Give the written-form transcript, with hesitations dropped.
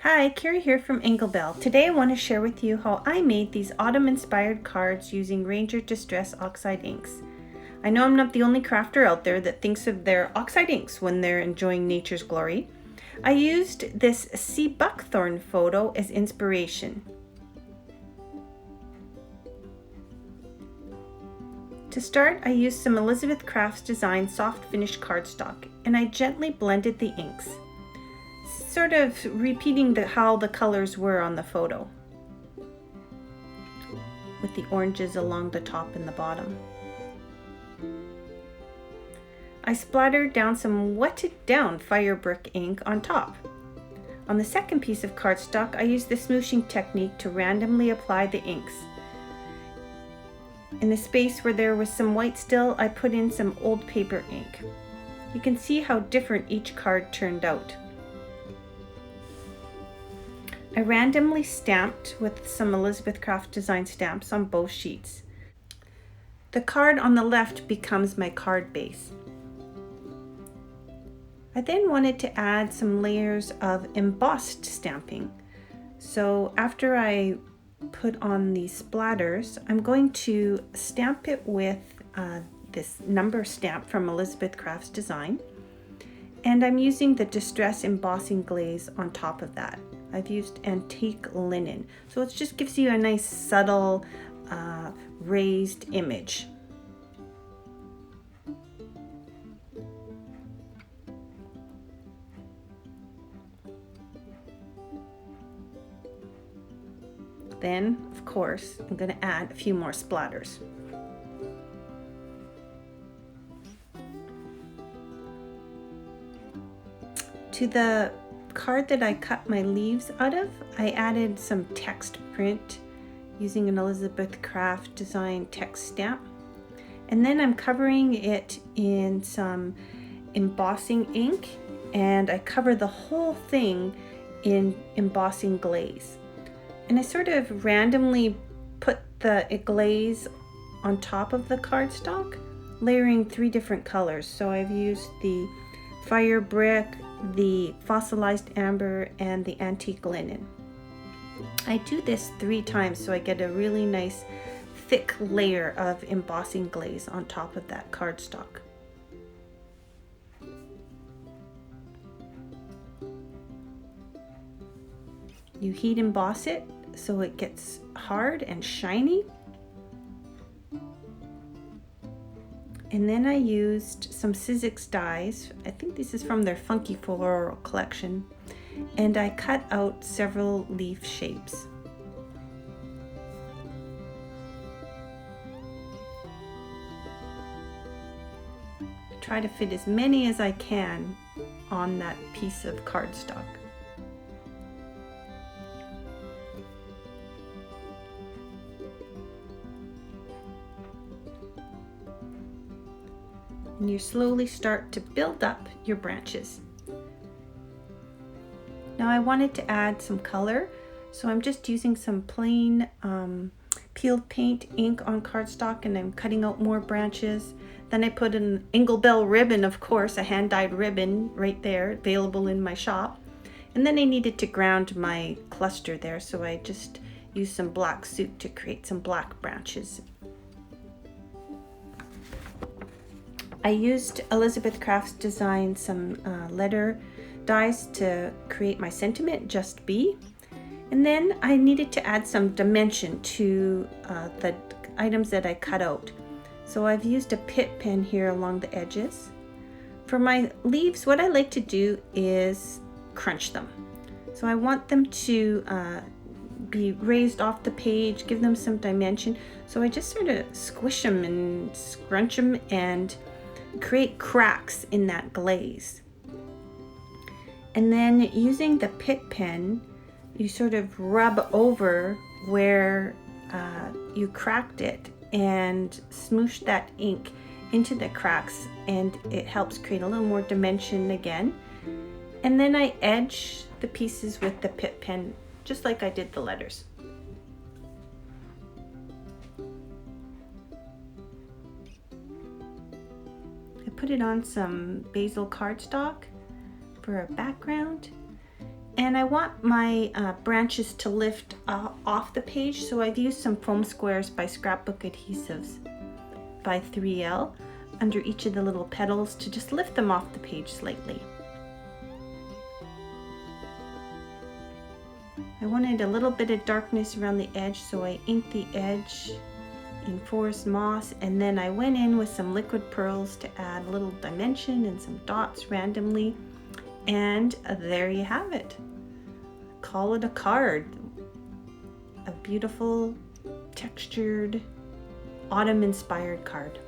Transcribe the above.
Hi, Carrie here from Inglebell. Today I want to share with you how I made these autumn-inspired cards using Ranger Distress Oxide inks. I know I'm not the only crafter out there that thinks of their oxide inks when they're enjoying nature's glory. I used this Sea Buckthorn photo as inspiration. To start, I used some Elizabeth Crafts Design soft finish cardstock, and I gently blended the inks, sort of repeating how the colors were on the photo, with the oranges along the top and the bottom. I splattered down some wetted down fire brick ink on top. On the second piece of cardstock, I used the smooshing technique to randomly apply the inks. In the space where there was some white still, I put in some old paper ink. You can see how different each card turned out. I randomly stamped with some Elizabeth Craft Design stamps on both sheets. The card on the left becomes my card base. I then wanted to add some layers of embossed stamping. So after I put on these splatters, I'm going to stamp it with this number stamp from Elizabeth Crafts Design. And I'm using the Distress Embossing Glaze on top of that. I've used antique linen, so it just gives you a nice subtle raised image. Then, of course, I'm going to add a few more splatters. To the card that I cut my leaves out of, I added some text print using an Elizabeth Craft Design text stamp. And then I'm covering it in some embossing ink, and I cover the whole thing in embossing glaze. And I sort of randomly put the glaze on top of the cardstock, layering 3 different colors. So I've used the fire brick, the fossilized amber, and the antique linen. I do this 3 times so I get a really nice thick layer of embossing glaze on top of that cardstock. You heat emboss it so it gets hard and shiny. And then I used some Sizzix dies. I think this is from their Funky Floral collection. And I cut out several leaf shapes. Try to fit as many as I can on that piece of cardstock. And you slowly start to build up your branches. Now I wanted to add some color, so I'm just using some plain peeled paint ink on cardstock, and I'm cutting out more branches. Then I put an Inglebell ribbon, of course, a hand-dyed ribbon right there, available in my shop. And then I needed to ground my cluster there, so I just used some black soot to create some black branches. I used Elizabeth Crafts Design some letter dies to create my sentiment, Just Be. And then I needed to add some dimension to the items that I cut out. So I've used a pit pen here along the edges. For my leaves, what I like to do is crunch them. So I want them to be raised off the page, give them some dimension. So I just sort of squish them and scrunch them and create cracks in that glaze. And then using the pit pen, you sort of rub over where you cracked it and smoosh that ink into the cracks, and it helps create a little more dimension again. And then I edge the pieces with the pit pen just like I did the letters. I put it on some basil cardstock for a background, And I want my branches to lift off the page, so I've used some foam squares by Scrapbook Adhesives by 3L under each of the little petals to just lift them off the page slightly. I wanted a little bit of darkness around the edge, so I inked the edge in forest moss, and then I went in with some liquid pearls to add a little dimension and some dots randomly, and there you have it. Call it a card. A beautiful textured autumn inspired card.